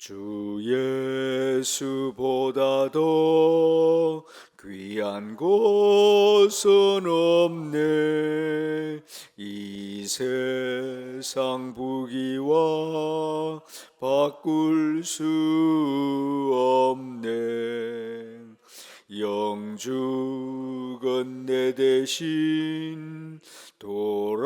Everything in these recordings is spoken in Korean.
주 예수보다 더 귀한 곳은 없네. 이 세상 부귀와 바꿀 수 없네. 영죽은 내 대신 돌아가신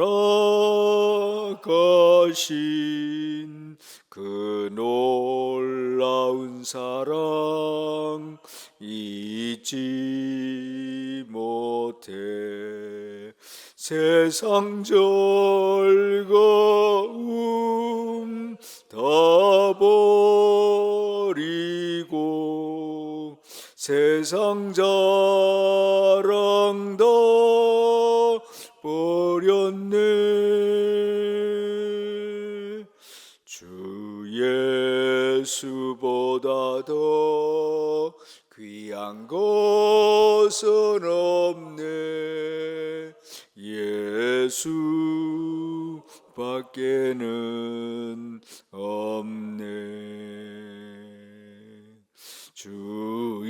그 놀라운 사랑 잊지 못해. 세상 즐거움 다 버리고 세상 자랑 다 버렸네. 주 예수보다 더 귀한 것은 없네. 예수밖에는 없네. 주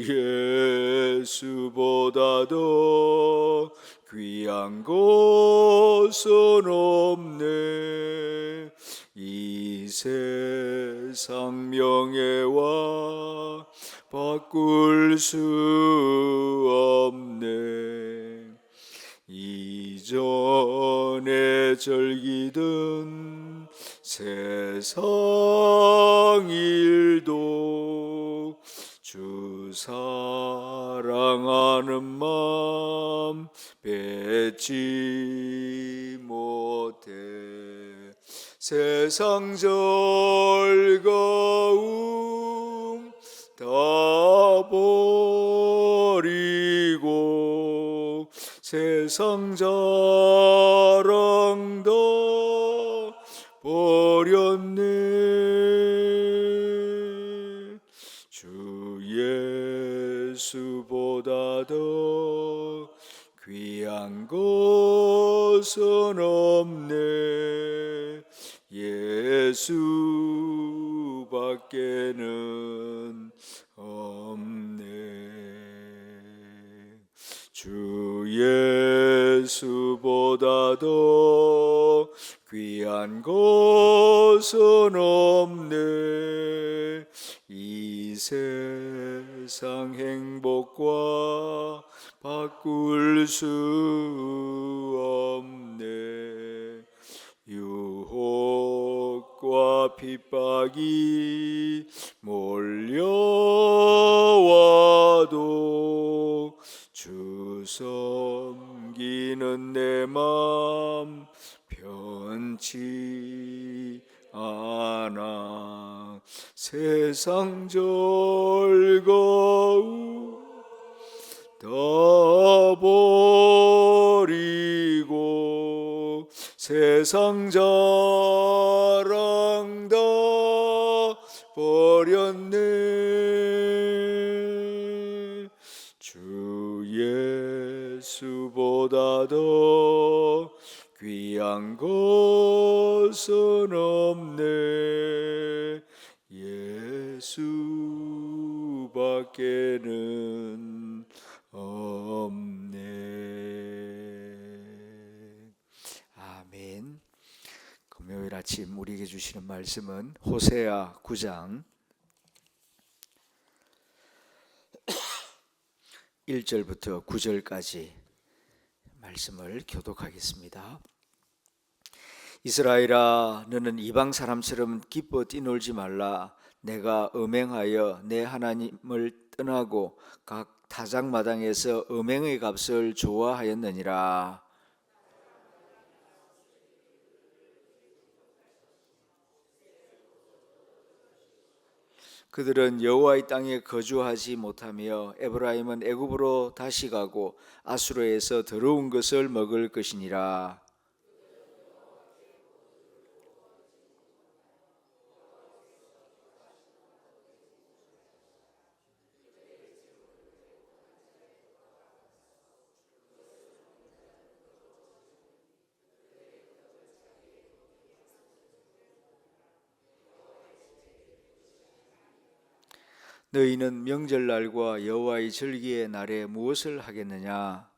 예수보다 더 귀한 것은 없네. 이 세상 명예와 바꿀 수 없네. 이전에 즐기던 세상 일도 주 사랑하는 마음 뺏지 못해. 세상 즐거움 다 버리고 세상 자랑 다 버렸네. 주 예수보다 더 귀한 것은 없네. 예수밖에는 없네. 주 예수보다 더 귀한 것은 없네. 이 세상 행복과 바꿀 수 없네. 유혹과 핍박이 몰려와도 주 섬기는 내 맘 변치 않아. 세상 즐거움 다 버리고 세상 자랑 다 버렸네. 주 예수보다 더 귀한 것은 없네. 예수밖에는 없네. 아멘. 금요일 아침 우리에게 주시는 말씀은 호세아 9장 1절부터 9절까지 말씀을 교독하겠습니다. 이스라엘아, 너는 이방 사람처럼 기뻐 뛰놀지 말라. 내가 음행하여 내 하나님을 떠나고 각 타작마당에서 음행의 값을 좋아하였느니라. 그들은 여호와의 땅에 거주하지 못하며 에브라임은 애굽으로 다시 가고 아수르에서 더러운 것을 먹을 것이니라. 너희는 명절날과 여호와의 절기의 날에 무엇을 하겠느냐?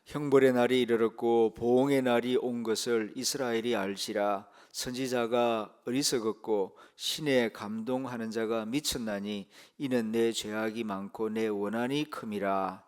형벌의 날이 이르렀고 보응의 날이 온 것을 이스라엘이 알지라. 선지자가 어리석었고 신에 감동하는 자가 미쳤나니 이는 내 죄악이 많고 내 원한이 큼이라.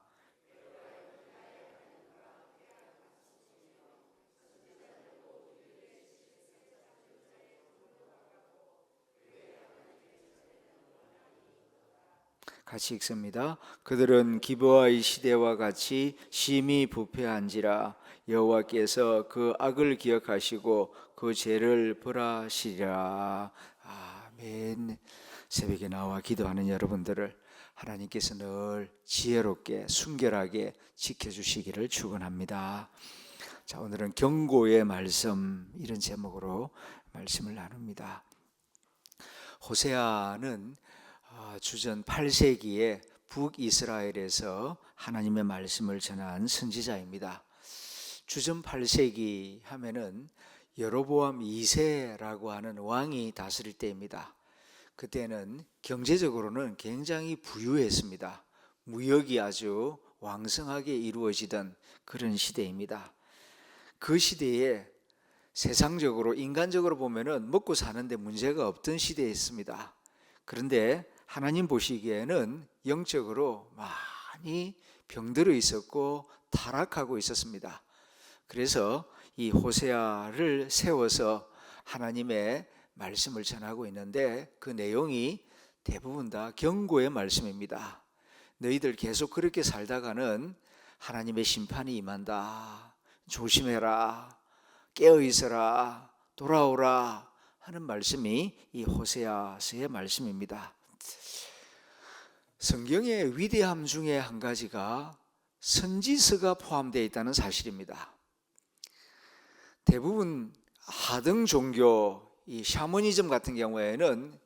같이 읽습니다. 그들은 기브아의 시대와 같이 심히 부패한지라. 여호와께서 그 악을 기억하시고 그 죄를 벌하시리라. 아멘. 새벽에 나와 기도하는 여러분들을 하나님께서 늘 지혜롭게 순결하게 지켜주시기를 축원합니다. 자, 오늘은 경고의 말씀, 이런 제목으로 말씀을 나눕니다. 호세아는 주전 8세기에 북이스라엘에서 하나님의 말씀을 전한 선지자입니다. 주전 8세기 하면은 여로보암 2세라고 하는 왕이 다스릴 때입니다. 그때는 경제적으로는 굉장히 부유했습니다. 무역이 아주 왕성하게 이루어지던 그런 시대입니다. 그 시대에 세상적으로 인간적으로 보면은 먹고 사는데 문제가 없던 시대였습니다. 그런데 하나님 보시기에는 영적으로 많이 병들어 있었고 타락하고 있었습니다. 그래서 이 호세아를 세워서 하나님의 말씀을 전하고 있는데 그 내용이 대부분 다 경고의 말씀입니다. 너희들 계속 그렇게 살다가는 하나님의 심판이 임한다. 조심해라. 깨어 있어라. 돌아오라 하는 말씀이 이 호세아서의 말씀입니다. 성경의 위대함 중에 한 가지가 선지서가 포함되어 있다는 사실입니다. 대부분 하등 종교, 이 샤머니즘 같은 경우에는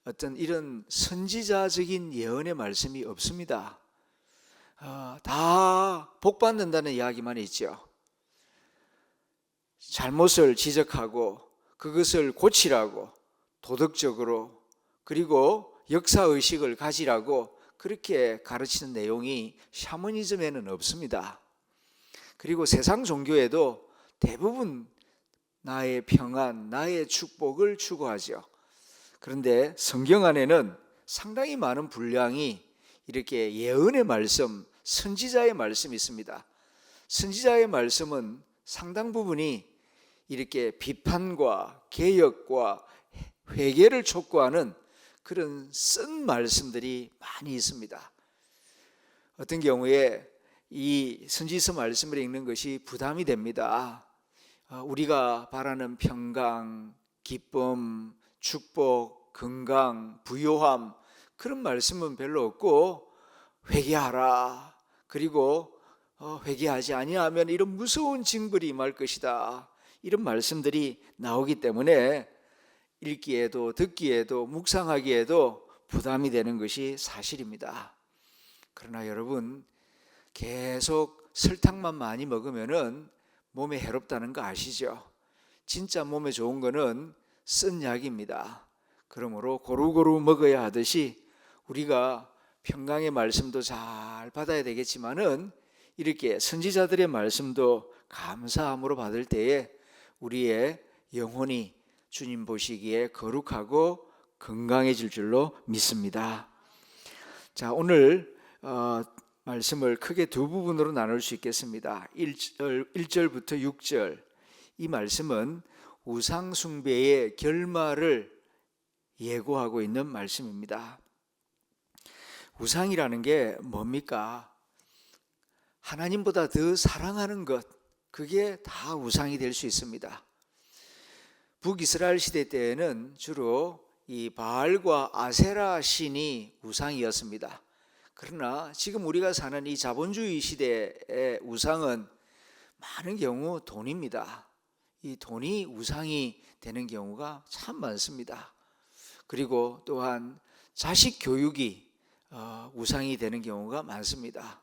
어떤 이런 선지자적인 예언의 말씀이 없습니다. 다 복받는다는 이야기만 있죠. 잘못을 지적하고 그것을 고치라고 도덕적으로 그리고 역사의식을 가지라고 그렇게 가르치는 내용이 샤머니즘에는 없습니다. 그리고 세상 종교에도 대부분 나의 평안, 나의 축복을 추구하죠. 그런데 성경 안에는 상당히 많은 분량이 이렇게 예언의 말씀, 선지자의 말씀이 있습니다. 선지자의 말씀은 상당 부분이 이렇게 비판과 개혁과 회개를 촉구하는 그런 쓴 말씀들이 많이 있습니다. 어떤 경우에 이 선지서 말씀을 읽는 것이 부담이 됩니다. 우리가 바라는 평강, 기쁨, 축복, 건강, 부요함 그런 말씀은 별로 없고 회개하라. 그리고 회개하지 아니하면 이런 무서운 징벌이 임할 것이다. 이런 말씀들이 나오기 때문에 읽기에도 듣기에도 묵상하기에도 부담이 되는 것이 사실입니다. 그러나 여러분 계속 설탕만 많이 먹으면은 몸에 해롭다는 거 아시죠? 진짜 몸에 좋은 거는 쓴 약입니다. 그러므로 고루고루 먹어야 하듯이 우리가 평강의 말씀도 잘 받아야 되겠지만은 이렇게 선지자들의 말씀도 감사함으로 받을 때에 우리의 영혼이 주님 보시기에 거룩하고 건강해질 줄로 믿습니다. 자, 오늘 말씀을 크게 두 부분으로 나눌 수 있겠습니다. 1절부터 6절. 이 말씀은 우상 숭배의 결말을 예고하고 있는 말씀입니다. 우상이라는 게 뭡니까? 하나님보다 더 사랑하는 것, 그게 다 우상이 될 수 있습니다. 북이스라엘 시대 때에는 주로 이 바알과 아세라 신이 우상이었습니다. 그러나 지금 우리가 사는 이 자본주의 시대의 우상은 많은 경우 돈입니다. 이 돈이 우상이 되는 경우가 참 많습니다. 그리고 또한 자식 교육이 우상이 되는 경우가 많습니다.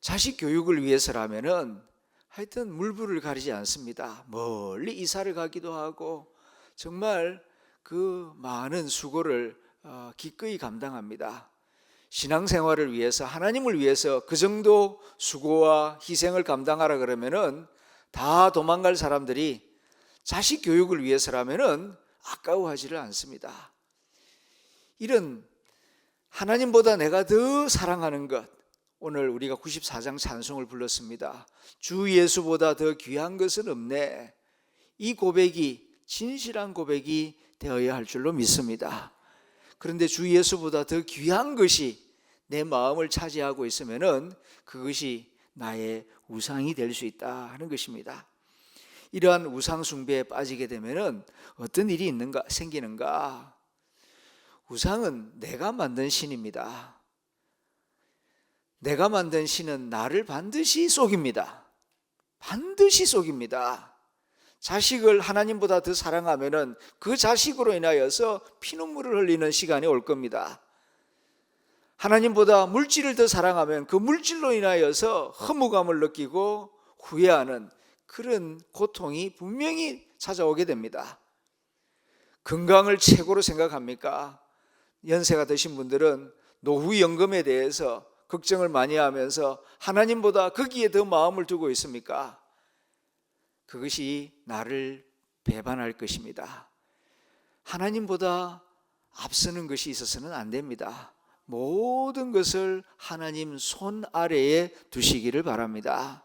자식 교육을 위해서라면은 하여튼 물불을 가리지 않습니다. 멀리 이사를 가기도 하고 정말 그 많은 수고를 기꺼이 감당합니다. 신앙생활을 위해서, 하나님을 위해서 그 정도 수고와 희생을 감당하라 그러면은 다 도망갈 사람들이 자식 교육을 위해서라면은 아까워하지를 않습니다. 이런 하나님보다 내가 더 사랑하는 것, 오늘 우리가 94장 찬송을 불렀습니다. 주 예수보다 더 귀한 것은 없네. 이 고백이 진실한 고백이 되어야 할 줄로 믿습니다. 그런데 주 예수보다 더 귀한 것이 내 마음을 차지하고 있으면은 그것이 나의 우상이 될 수 있다 하는 것입니다. 이러한 우상 숭배에 빠지게 되면은 어떤 일이 생기는가? 우상은 내가 만든 신입니다. 내가 만든 신은 나를 반드시 속입니다. 반드시 속입니다. 자식을 하나님보다 더 사랑하면은 그 자식으로 인하여서 피눈물을 흘리는 시간이 올 겁니다. 하나님보다 물질을 더 사랑하면 그 물질로 인하여서 허무감을 느끼고 후회하는 그런 고통이 분명히 찾아오게 됩니다. 건강을 최고로 생각합니까? 연세가 드신 분들은 노후연금에 대해서 걱정을 많이 하면서 하나님보다 거기에 더 마음을 두고 있습니까? 그것이 나를 배반할 것입니다. 하나님보다 앞서는 것이 있어서는 안 됩니다. 모든 것을 하나님 손 아래에 두시기를 바랍니다.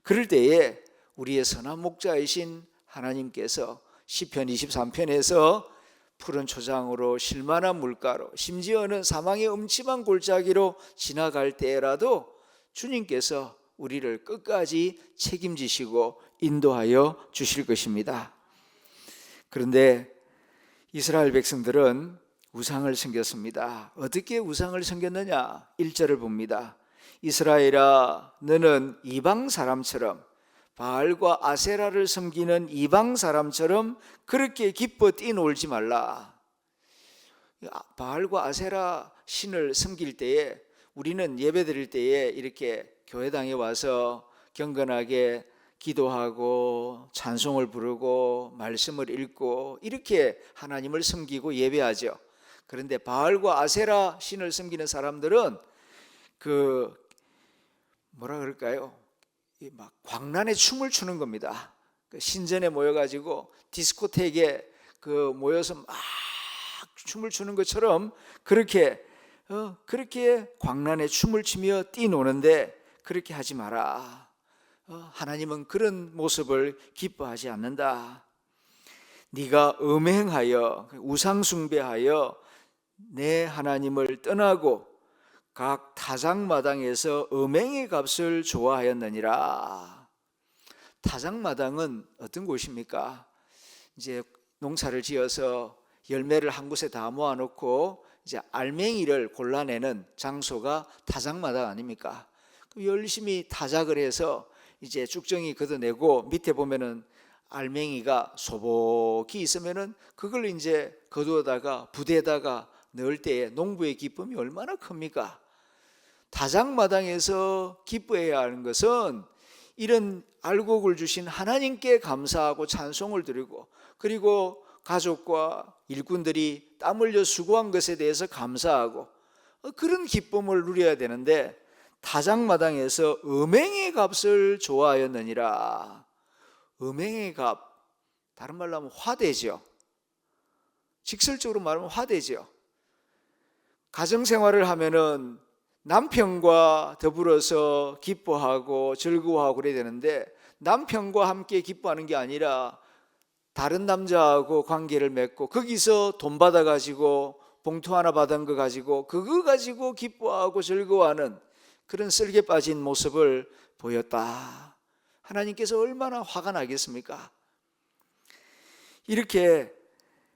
그럴 때에 우리의 선한 목자이신 하나님께서 시편 23편에서 푸른 초장으로 실만한 물가로 심지어는 사망의 음침한 골짜기로 지나갈 때라도 주님께서 우리를 끝까지 책임지시고 인도하여 주실 것입니다. 그런데 이스라엘 백성들은 우상을 섬겼습니다. 어떻게 우상을 섬겼느냐? 1절을 봅니다. 이스라엘아, 너는 이방 사람처럼, 바알과 아세라를 섬기는 이방 사람처럼 그렇게 기뻐 뛰놀지 말라. 바알과 아세라 신을 섬길 때에, 우리는 예배 드릴 때에 이렇게 교회당에 와서 경건하게 기도하고 찬송을 부르고 말씀을 읽고 이렇게 하나님을 섬기고 예배하죠. 그런데 바알과 아세라 신을 섬기는 사람들은 뭐라 그럴까요? 막 광란에 춤을 추는 겁니다. 신전에 모여가지고 디스코텍에 모여서 막 춤을 추는 것처럼 그렇게 광란에 춤을 추며 뛰노는데 그렇게 하지 마라. 하나님은 그런 모습을 기뻐하지 않는다. 네가 음행하여 우상 숭배하여 내 하나님을 떠나고 각 타작마당에서 음행의 값을 좋아하였느니라. 타작마당은 어떤 곳입니까? 이제 농사를 지어서 열매를 한 곳에 다 모아놓고 이제 알맹이를 골라내는 장소가 타작마당 아닙니까? 열심히 타작을 해서 이제 쭉정이 걷어내고 밑에 보면은 알맹이가 소복히 있으면은 그걸 이제 거두어다가 부대에다가 넣을 때에 농부의 기쁨이 얼마나 큽니까? 타작마당에서 기뻐해야 하는 것은 이런 알곡을 주신 하나님께 감사하고 찬송을 드리고, 그리고 가족과 일꾼들이 땀 흘려 수고한 것에 대해서 감사하고 그런 기쁨을 누려야 되는데, 타작마당에서 음행의 값을 좋아하였느니라. 음행의 값, 다른 말로 하면 화대죠. 직설적으로 말하면 화대죠. 가정생활을 하면은 남편과 더불어서 기뻐하고 즐거워하고 그래야 되는데, 남편과 함께 기뻐하는 게 아니라 다른 남자하고 관계를 맺고 거기서 돈 받아가지고 봉투 하나 받은 거 가지고 그거 가지고 기뻐하고 즐거워하는 그런 썰개 빠진 모습을 보였다. 하나님께서 얼마나 화가 나겠습니까? 이렇게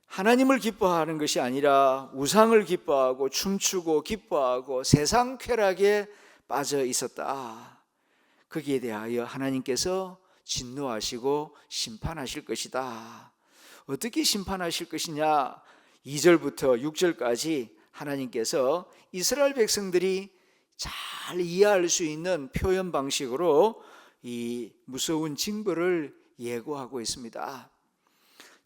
하나님을 기뻐하는 것이 아니라 우상을 기뻐하고 춤추고 기뻐하고 세상 쾌락에 빠져 있었다. 거기에 대하여 하나님께서 진노하시고 심판하실 것이다. 어떻게 심판하실 것이냐? 2절부터 6절까지 하나님께서 이스라엘 백성들이 잘 이해할 수 있는 표현 방식으로 이 무서운 징벌을 예고하고 있습니다.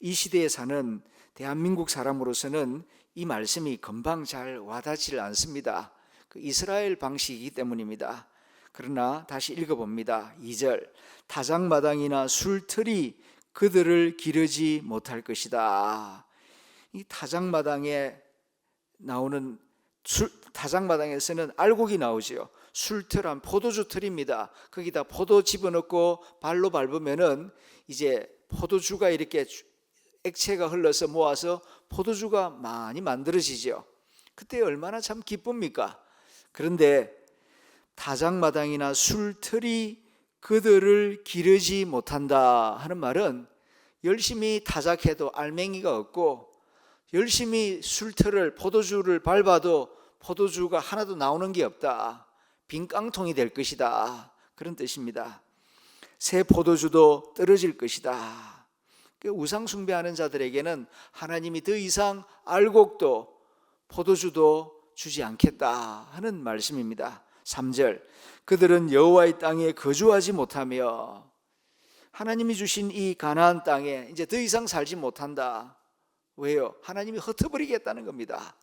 이 시대에 사는 대한민국 사람으로서는 이 말씀이 금방 잘 와닿지를 않습니다. 그 이스라엘 방식이기 때문입니다. 그러나 다시 읽어봅니다. 2절, 타작마당이나 술틀이 그들을 기르지 못할 것이다. 이 타작마당에 나오는 타작마당에서는 알곡이 나오죠. 술틀한 포도주 틀입니다. 거기다 포도 집어넣고 발로 밟으면은 이제 포도주가 이렇게 액체가 흘러서 모아서 포도주가 많이 만들어지죠. 그때 얼마나 참 기쁩니까? 그런데 타작마당이나 술틀이 그들을 기르지 못한다 하는 말은 열심히 타작해도 알맹이가 없고 열심히 술틀을 포도주를 밟아도 포도주가 하나도 나오는 게 없다. 빈 깡통이 될 것이다. 그런 뜻입니다. 새 포도주도 떨어질 것이다. 우상 숭배하는 자들에게는 하나님이 더 이상 알곡도 포도주도 주지 않겠다 하는 말씀입니다. 3절, 그들은 여호와의 땅에 거주하지 못하며, 하나님이 주신 이 가나안 땅에 이제 더 이상 살지 못한다. 왜요? 하나님이 흩어버리겠다는 겁니다.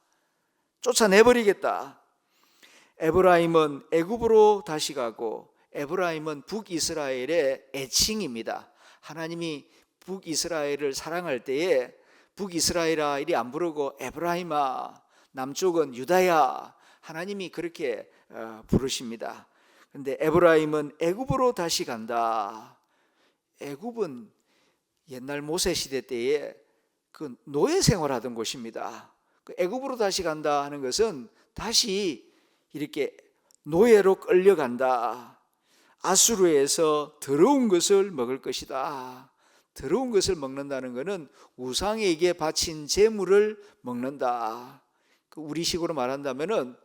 쫓아내버리겠다. 에브라임은 애굽으로 다시 가고 에브라임은 북이스라엘의 애칭입니다. 하나님이 북이스라엘을 사랑할 때에 북이스라엘아 이리 안 부르고 에브라임아, 남쪽은 유다야, 하나님이 그렇게 부르십니다. 그런데 에브라임은 애굽으로 다시 간다. 애굽은 옛날 모세 시대 때에 그 노예 생활하던 곳입니다. 그 애굽으로 다시 간다 하는 것은 다시 이렇게 노예로 끌려간다. 아수르에서 더러운 것을 먹을 것이다. 더러운 것을 먹는다는 것은 우상에게 바친 제물을 먹는다. 우리식으로 말한다면은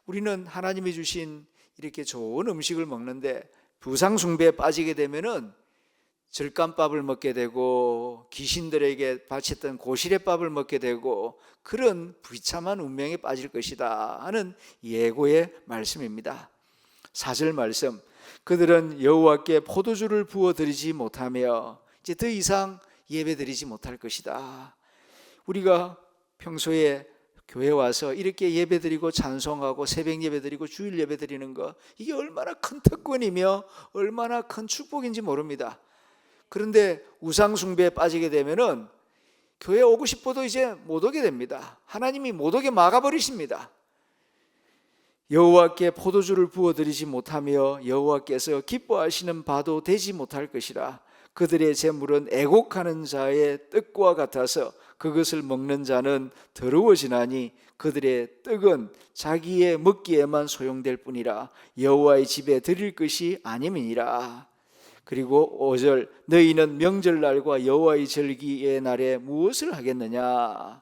우리는 하나님이 주신 이렇게 좋은 음식을 먹는데 우상 숭배에 빠지게 되면은 절간밥을 먹게 되고 귀신들에게 바쳤던 고시래밥을 먹게 되고 그런 비참한 운명에 빠질 것이다 하는 예고의 말씀입니다. 4절 말씀, 그들은 여호와께 포도주를 부어드리지 못하며 이제 더 이상 예배드리지 못할 것이다. 우리가 평소에 교회 와서 이렇게 예배드리고 찬송하고 새벽 예배드리고 주일 예배드리는 거, 이게 얼마나 큰 특권이며 얼마나 큰 축복인지 모릅니다. 그런데 우상 숭배에 빠지게 되면은 교회 오고 싶어도 이제 못 오게 됩니다. 하나님이 못 오게 막아버리십니다. 여호와께 포도주를 부어드리지 못하며 여호와께서 기뻐하시는 바도 되지 못할 것이라. 그들의 재물은 애곡하는 자의 떡과 같아서 그것을 먹는 자는 더러워지나니 그들의 떡은 자기의 먹기에만 소용될 뿐이라. 여호와의 집에 드릴 것이 아님이니라. 그리고 5절, 너희는 명절날과 여호와의 절기의 날에 무엇을 하겠느냐.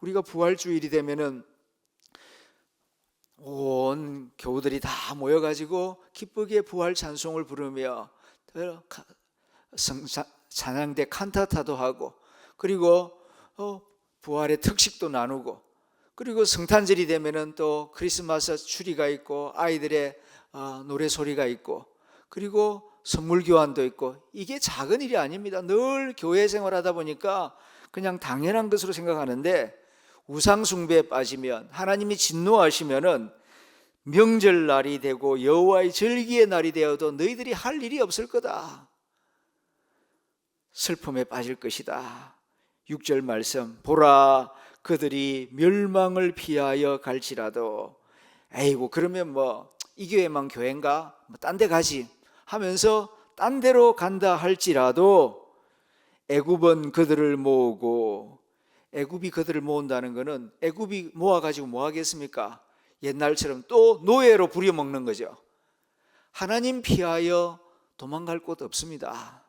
우리가 부활주일이 되면은 온 교우들이 다 모여가지고 기쁘게 부활 찬송을 부르며 찬양대 칸타타도 하고, 그리고 부활의 특식도 나누고, 그리고 성탄절이 되면은 또 크리스마스 추리가 있고 아이들의 노래 소리가 있고, 그리고 선물 교환도 있고. 이게 작은 일이 아닙니다. 늘 교회 생활하다 보니까 그냥 당연한 것으로 생각하는데 우상 숭배에 빠지면 하나님이 진노하시면은 명절날이 되고 여호와의 절기의 날이 되어도 너희들이 할 일이 없을 거다. 슬픔에 빠질 것이다. 6절 말씀, 보라 그들이 멸망을 피하여 갈지라도, 에이고 그러면 뭐 이 교회만 교회인가, 뭐 딴 데 가지 하면서 딴 데로 간다 할지라도 애굽은 그들을 모으고, 애굽이 그들을 모은다는 것은 애굽이 모아가지고 뭐 하겠습니까? 옛날처럼 또 노예로 부려먹는 거죠. 하나님 피하여 도망갈 곳 없습니다.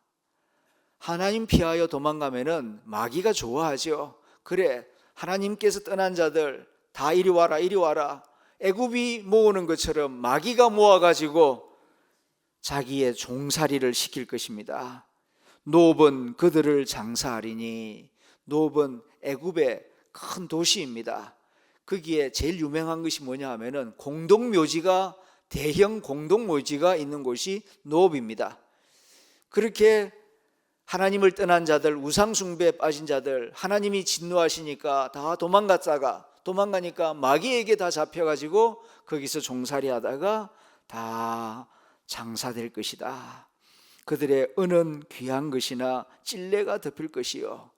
하나님 피하여 도망가면은 마귀가 좋아하죠. 그래, 하나님께서 떠난 자들 다 이리 와라 이리 와라. 애굽이 모으는 것처럼 마귀가 모아가지고 자기의 종살이를 시킬 것입니다. 노업은 그들을 장사하리니, 노업은 애굽의 큰 도시입니다. 거기에 제일 유명한 것이 뭐냐 하면은 공동묘지가, 대형 공동묘지가 있는 곳이 노업입니다. 그렇게 하나님을 떠난 자들, 우상숭배에 빠진 자들, 하나님이 진노하시니까 다 도망가니까 마귀에게 다 잡혀가지고 거기서 종살이 하다가 다 장사될 것이다. 그들의 은은 귀한 것이나 찔레가 덮일 것이요.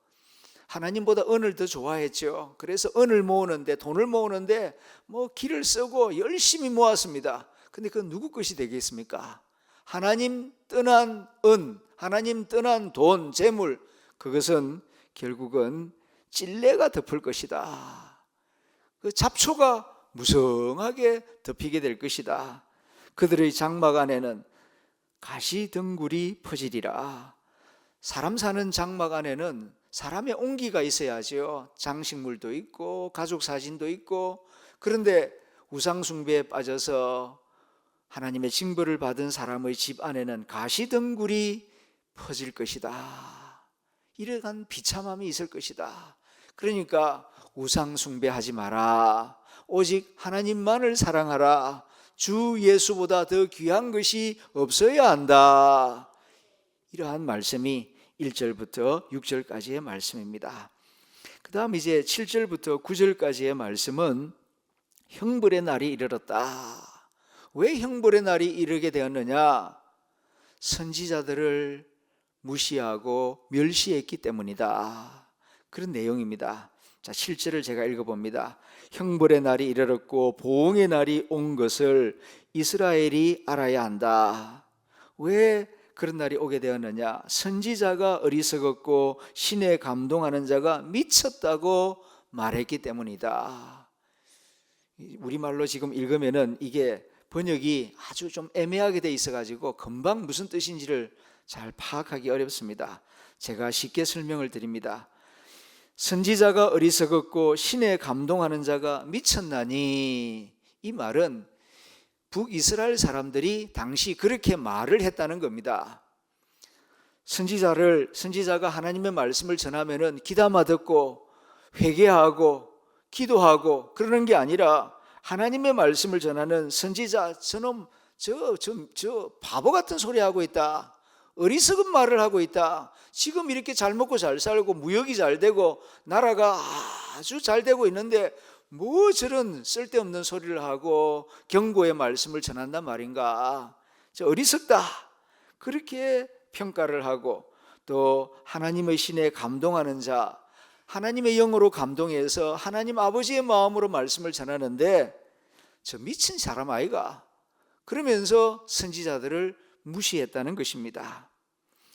하나님보다 은을 더 좋아했죠. 그래서 은을 모으는데, 돈을 모으는데 길을 쓰고 열심히 모았습니다. 근데 그건 누구 것이 되겠습니까? 하나님 떠난 은, 하나님 떠난 돈, 재물, 그것은 결국은 찔레가 덮을 것이다. 그 잡초가 무성하게 덮이게 될 것이다. 그들의 장막 안에는 가시덩굴이 퍼지리라. 사람 사는 장막 안에는 사람의 온기가 있어야죠. 장식물도 있고 가족 사진도 있고. 그런데 우상숭배에 빠져서 하나님의 징벌을 받은 사람의 집 안에는 가시덩굴이 퍼질 것이다. 이러한 비참함이 있을 것이다. 그러니까 우상숭배하지 마라. 오직 하나님만을 사랑하라. 주 예수보다 더 귀한 것이 없어야 한다. 이러한 말씀이 1절부터 6절까지의 말씀입니다. 그 다음 이제 7절부터 9절까지의 말씀은 형벌의 날이 이르렀다. 왜 형벌의 날이 이르게 되었느냐? 선지자들을 무시하고 멸시했기 때문이다. 그런 내용입니다. 자, 7절을 제가 읽어봅니다. 형벌의 날이 이르렀고 보응의 날이 온 것을 이스라엘이 알아야 한다. 왜 그런 날이 오게 되었느냐? 선지자가 어리석었고 신에 감동하는 자가 미쳤다고 말했기 때문이다. 우리말로 지금 읽으면은 이게 번역이 아주 좀 애매하게 돼 있어가지고 금방 무슨 뜻인지를 잘 파악하기 어렵습니다. 제가 쉽게 설명을 드립니다. 선지자가 어리석었고 신에 감동하는 자가 미쳤나니, 이 말은 북이스라엘 사람들이 당시 그렇게 말을 했다는 겁니다. 선지자가 하나님의 말씀을 전하면은 귀담아 듣고 회개하고 기도하고 그러는 게 아니라, 하나님의 말씀을 전하는 선지자, 저놈 저 바보 같은 소리 하고 있다. 어리석은 말을 하고 있다. 지금 이렇게 잘 먹고 잘 살고 무역이 잘 되고 나라가 아주 잘 되고 있는데 뭐 저런 쓸데없는 소리를 하고 경고의 말씀을 전한단 말인가. 저 어리석다. 그렇게 평가를 하고, 또 하나님의 신에 감동하는 자, 하나님의 영으로 감동해서 하나님 아버지의 마음으로 말씀을 전하는데 저 미친 사람 아이가, 그러면서 선지자들을 무시했다는 것입니다.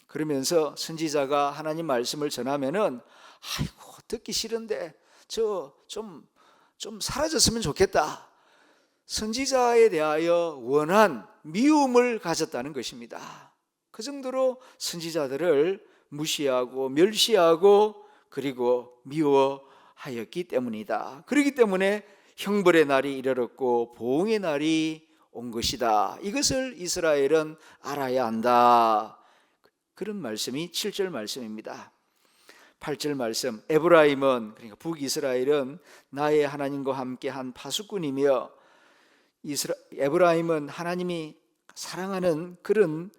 그러면서 선지자가 하나님 말씀을 전하면은 아이고 듣기 싫은데 저 좀 사라졌으면 좋겠다. 선지자에 대하여 원한 미움을 가졌다는 것입니다. 그 정도로 선지자들을 무시하고 멸시하고 그리고 미워하였기 때문이다. 그렇기 때문에 형벌의 날이 이르렀고 보응의 날이 온 것이다. 이것을 이스라엘은 알아야 한다. 그런 말씀이 7절 말씀입니다. 8절 말씀, 에브라임은, 그러니까 북이스라엘은 나의 하나님과 함께 한 파수꾼이며, 에브라임은 하나님이 사랑하는 그런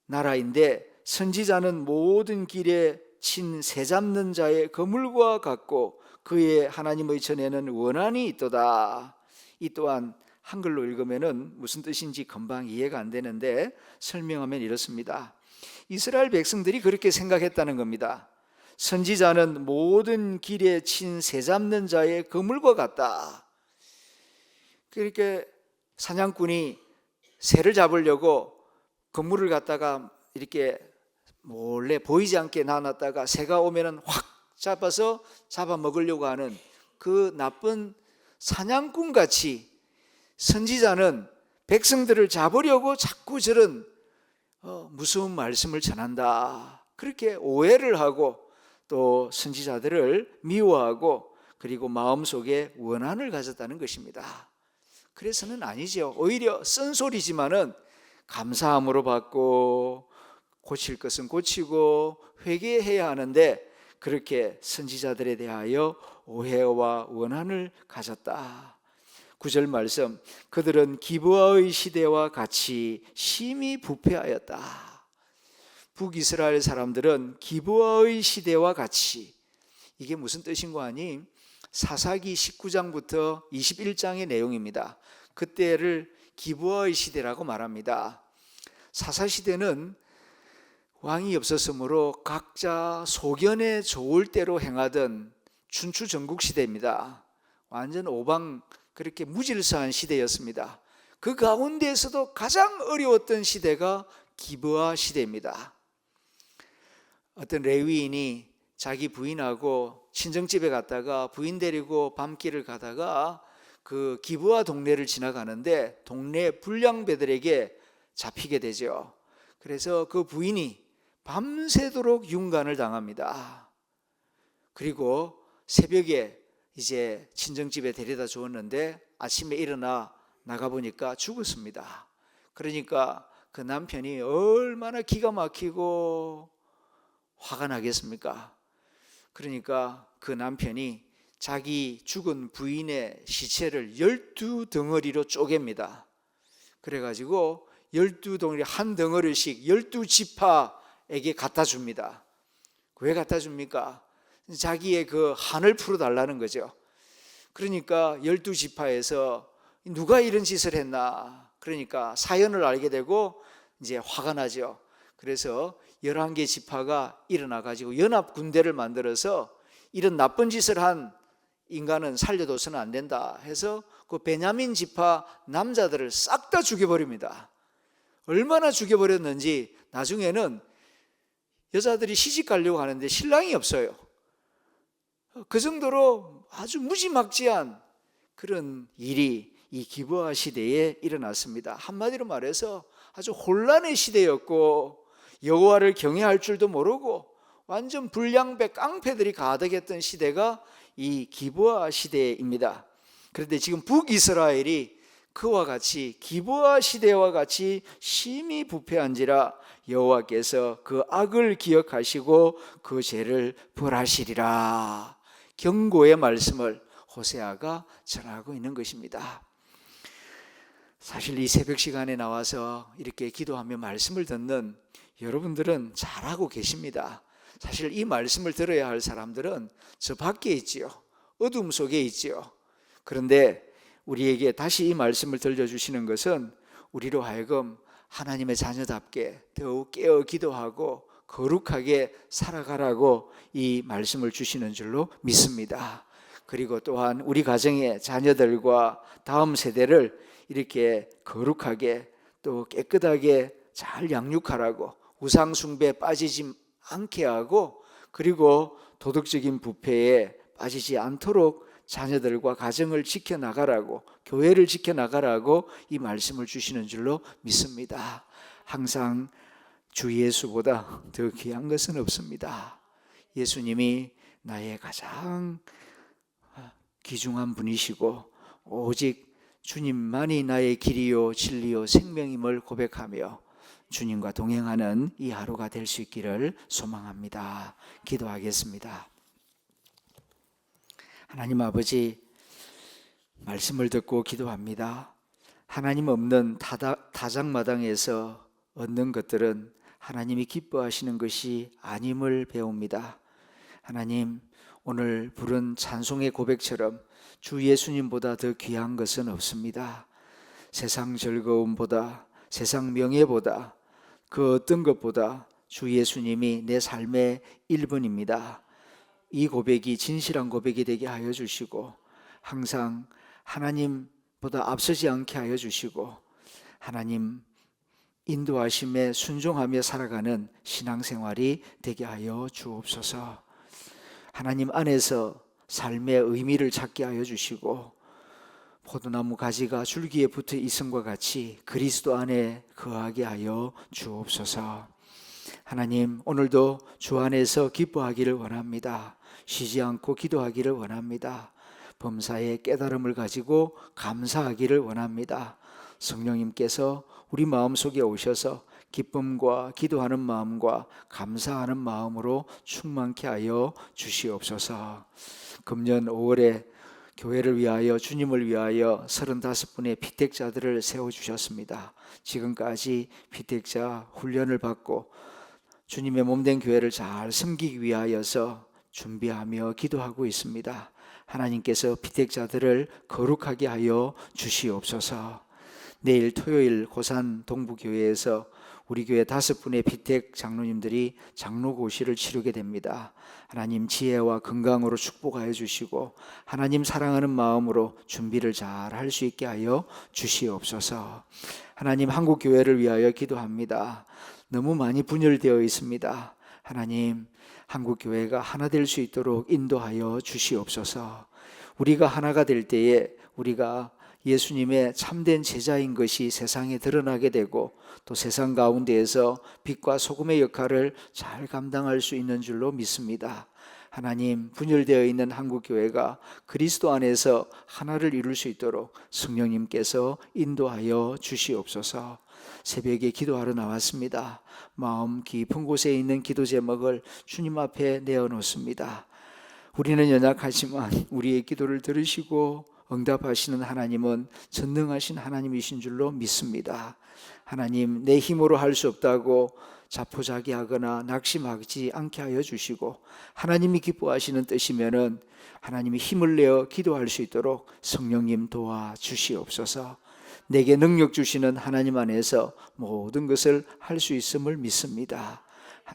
나라인데, 선지자는 모든 길에 친 새 잡는 자의 거물과 같고 그의 하나님의 전에는 원한이 있도다. 이 또한 한글로 읽으면은 무슨 뜻인지 금방 이해가 안 되는데 설명하면 이렇습니다. 이스라엘 백성들이 그렇게 생각했다는 겁니다. 선지자는 모든 길에 친 새 잡는 자의 거물과 같다. 그렇게 사냥꾼이 새를 잡으려고 거물을 갖다가 이렇게 몰래 보이지 않게 놔놨다가 새가 오면은 확 잡아서 잡아먹으려고 하는 그 나쁜 사냥꾼 같이 선지자는 백성들을 잡으려고 자꾸 저런 무서운 말씀을 전한다. 그렇게 오해를 하고 또 선지자들을 미워하고 그리고 마음속에 원한을 가졌다는 것입니다. 그래서는 아니죠. 오히려 쓴소리지만은 감사함으로 받고 고칠 것은 고치고 회개해야 하는데 그렇게 선지자들에 대하여 오해와 원한을 가졌다. 9절 말씀, 그들은 기브아의 시대와 같이 심히 부패하였다. 북이스라엘 사람들은 기브아의 시대와 같이, 이게 무슨 뜻인 거 아니? 사사기 19장부터 21장의 내용입니다. 그때를 기브아의 시대라고 말합니다. 사사시대는 왕이 없었으므로 각자 소견에 좋을 대로 행하던 춘추전국 시대입니다. 완전 오방, 그렇게 무질서한 시대였습니다. 그 가운데에서도 가장 어려웠던 시대가 기브아 시대입니다. 어떤 레위인이 자기 부인하고 친정집에 갔다가 부인 데리고 밤길을 가다가 그 기브아 동네를 지나가는데 동네 불량배들에게 잡히게 되죠. 그래서 그 부인이 밤새도록 윤관을 당합니다. 그리고 새벽에 이제 친정집에 데려다 주었는데 아침에 일어나 나가보니까 죽었습니다. 그러니까 그 남편이 얼마나 기가 막히고 화가 나겠습니까? 그러니까 그 남편이 자기 죽은 부인의 시체를 12덩어리로 쪼갭니다. 그래가지고 12덩어리 한 덩어리씩 12지파에게 갖다 줍니다. 왜 갖다 줍니까? 자기의 그 한을 풀어달라는 거죠. 그러니까 12지파에서 누가 이런 짓을 했나, 그러니까 사연을 알게 되고 이제 화가 나죠. 그래서 11개 지파가 일어나 가지고 연합 군대를 만들어서 이런 나쁜 짓을 한 인간은 살려둬서는 안 된다 해서 그 베냐민 지파 남자들을 싹 다 죽여버립니다. 얼마나 죽여버렸는지 나중에는 여자들이 시집 가려고 하는데 신랑이 없어요. 그 정도로 아주 무지막지한 그런 일이 이 기브아 시대에 일어났습니다. 한마디로 말해서 아주 혼란의 시대였고, 여호와를 경외할 줄도 모르고 완전 불량배 깡패들이 가득했던 시대가 이 기브아 시대입니다. 그런데 지금 북이스라엘이 그와 같이 기브아 시대와 같이 심히 부패한지라 여호와께서 그 악을 기억하시고 그 죄를 벌하시리라. 경고의 말씀을 호세아가 전하고 있는 것입니다. 사실 이 새벽 시간에 나와서 이렇게 기도하며 말씀을 듣는 여러분들은 잘하고 계십니다. 사실 이 말씀을 들어야 할 사람들은 저 밖에 있지요. 어둠 속에 있지요. 그런데 우리에게 다시 이 말씀을 들려주시는 것은 우리로 하여금 하나님의 자녀답게 더욱 깨어 기도하고 거룩하게 살아가라고 이 말씀을 주시는 줄로 믿습니다. 그리고 또한 우리 가정의 자녀들과 다음 세대를 이렇게 거룩하게 또 깨끗하게 잘 양육하라고, 우상 숭배에 빠지지 않게 하고, 그리고 도덕적인 부패에 빠지지 않도록 자녀들과 가정을 지켜나가라고, 교회를 지켜나가라고 이 말씀을 주시는 줄로 믿습니다. 항상 주 예수보다 더 귀한 것은 없습니다. 예수님이 나의 가장 귀중한 분이시고 오직 주님만이 나의 길이요 진리요 생명임을 고백하며 주님과 동행하는 이 하루가 될 수 있기를 소망합니다. 기도하겠습니다. 하나님 아버지, 말씀을 듣고 기도합니다. 하나님 없는 다장마당에서 얻는 것들은 하나님이 기뻐하시는 것이 아님을 배웁니다. 하나님, 오늘 부른 찬송의 고백처럼 주 예수님보다 더 귀한 것은 없습니다. 세상 즐거움보다, 세상 명예보다, 그 어떤 것보다 주 예수님이 내 삶의 1번입니다. 이 고백이 진실한 고백이 되게 하여 주시고, 항상 하나님보다 앞서지 않게 하여 주시고, 하나님 인도하심에 순종하며 살아가는 신앙생활이 되게 하여 주옵소서. 하나님 안에서 삶의 의미를 찾게 하여 주시고, 포도나무 가지가 줄기에 붙어 있음과 같이 그리스도 안에 거하게 하여 주옵소서. 하나님, 오늘도 주 안에서 기뻐하기를 원합니다. 쉬지 않고 기도하기를 원합니다. 범사의 깨달음을 가지고 감사하기를 원합니다. 성령님께서 우리 마음속에 오셔서 기쁨과 기도하는 마음과 감사하는 마음으로 충만케 하여 주시옵소서. 금년 5월에 교회를 위하여, 주님을 위하여 35분의 피택자들을 세워주셨습니다. 지금까지 피택자 훈련을 받고 주님의 몸된 교회를 잘 섬기기 위하여서 준비하며 기도하고 있습니다. 하나님께서 피택자들을 거룩하게 하여 주시옵소서. 내일 토요일 고산 동부교회에서 우리 교회 5분의 피택 장로님들이 장로고시를 치르게 됩니다. 하나님 지혜와 건강으로 축복하여 주시고 하나님 사랑하는 마음으로 준비를 잘 할 수 있게 하여 주시옵소서. 하나님 한국 교회를 위하여 기도합니다. 너무 많이 분열되어 있습니다. 하나님 한국 교회가 하나 될 수 있도록 인도하여 주시옵소서. 우리가 하나가 될 때에 우리가 예수님의 참된 제자인 것이 세상에 드러나게 되고 또 세상 가운데에서 빛과 소금의 역할을 잘 감당할 수 있는 줄로 믿습니다. 하나님 분열되어 있는 한국교회가 그리스도 안에서 하나를 이룰 수 있도록 성령님께서 인도하여 주시옵소서. 새벽에 기도하러 나왔습니다. 마음 깊은 곳에 있는 기도 제목을 주님 앞에 내어놓습니다. 우리는 연약하지만 우리의 기도를 들으시고 응답하시는 하나님은 전능하신 하나님이신 줄로 믿습니다. 하나님 내 힘으로 할 수 없다고 자포자기하거나 낙심하지 않게 하여 주시고 하나님이 기뻐하시는 뜻이면은 하나님이 힘을 내어 기도할 수 있도록 성령님 도와주시옵소서. 내게 능력 주시는 하나님 안에서 모든 것을 할 수 있음을 믿습니다.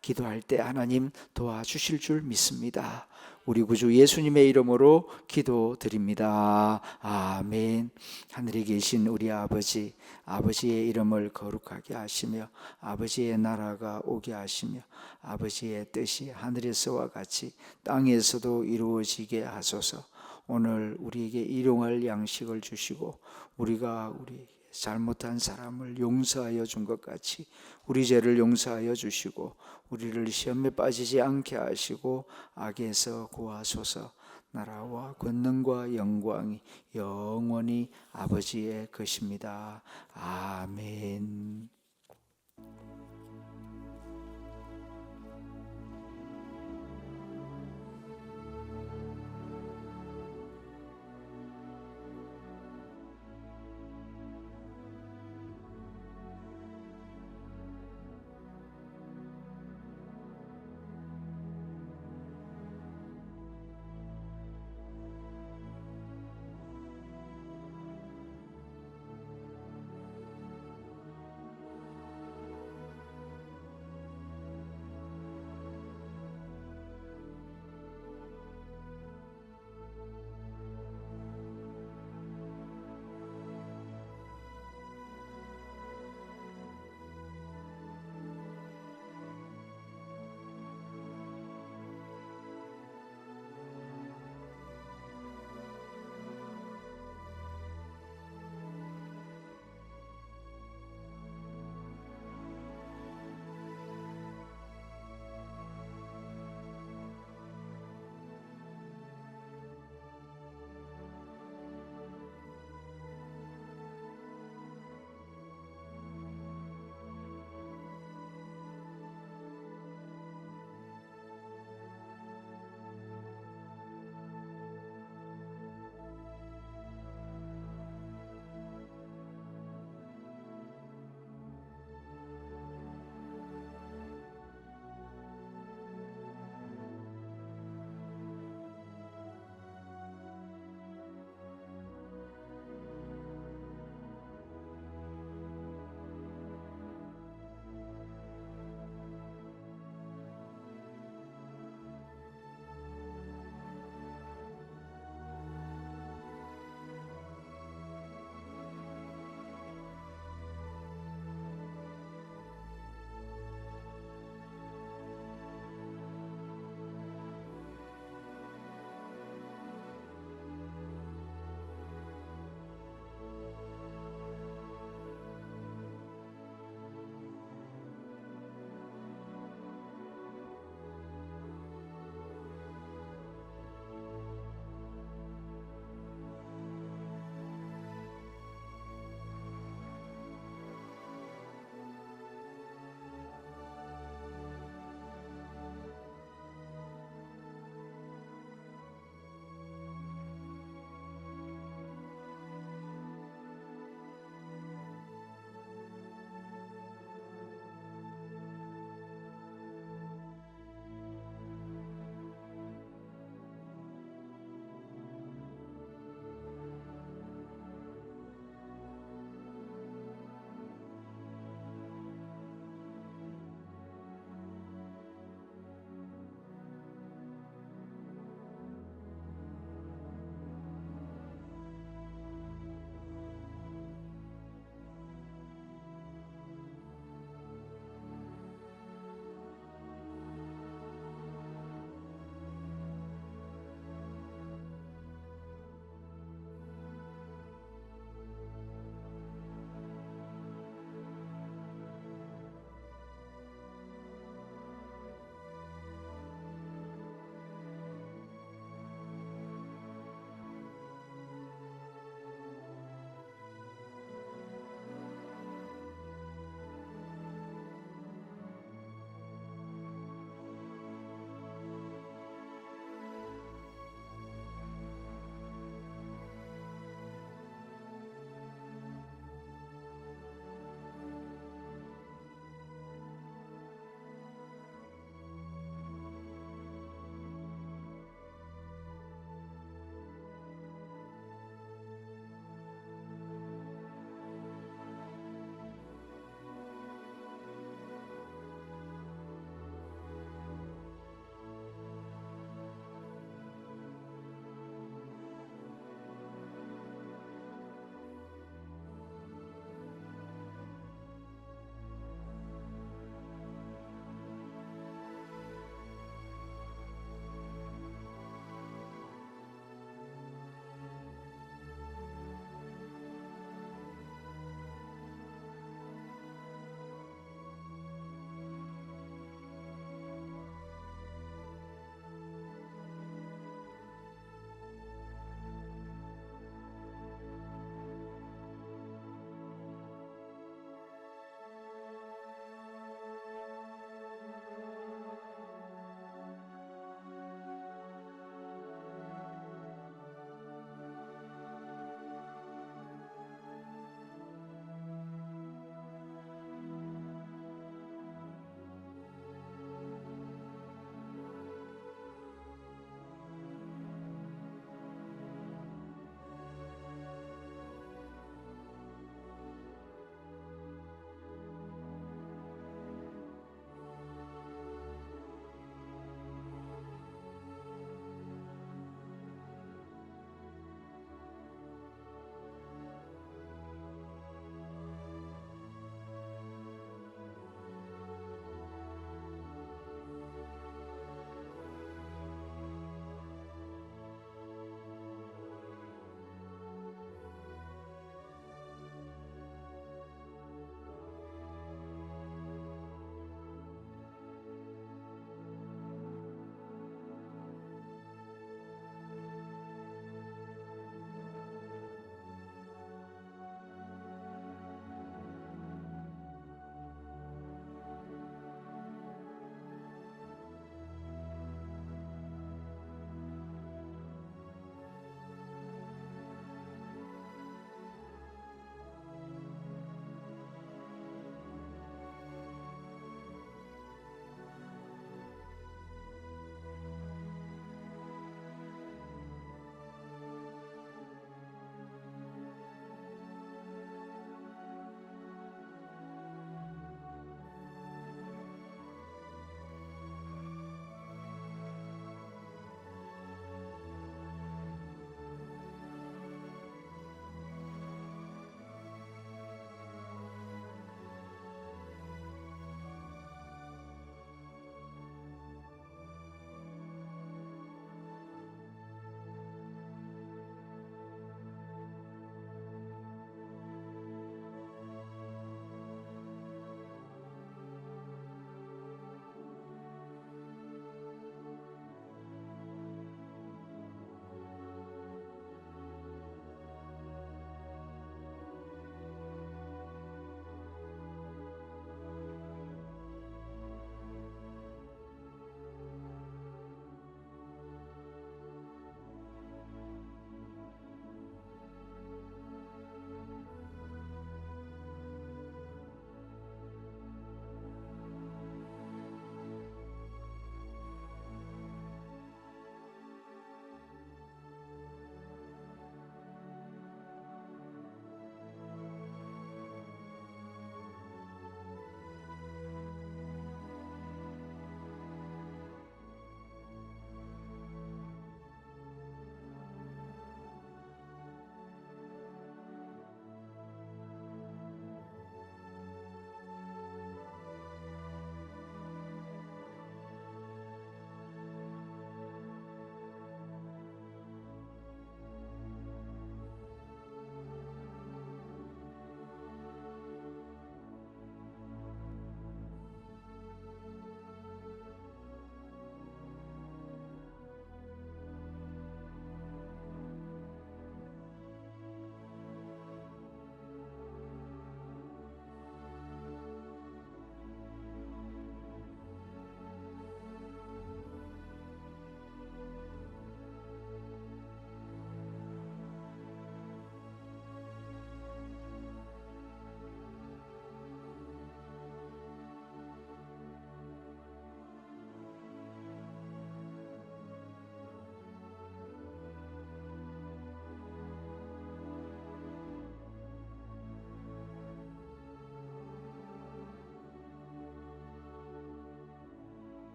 기도할 때 하나님 도와주실 줄 믿습니다. 우리 구주 예수님의 이름으로 기도드립니다. 아멘. 하늘에 계신 우리 아버지, 아버지의 이름을 거룩하게 하시며 아버지의 나라가 오게 하시며 아버지의 뜻이 하늘에서와 같이 땅에서도 이루어지게 하소서. 오늘 우리에게 일용할 양식을 주시고 우리가 우리 잘못한 사람을 용서하여 준 것 같이 우리 죄를 용서하여 주시고 우리를 시험에 빠지지 않게 하시고 악에서 구하소서. 나라와 권능과 영광이 영원히 아버지의 것입니다. 아멘.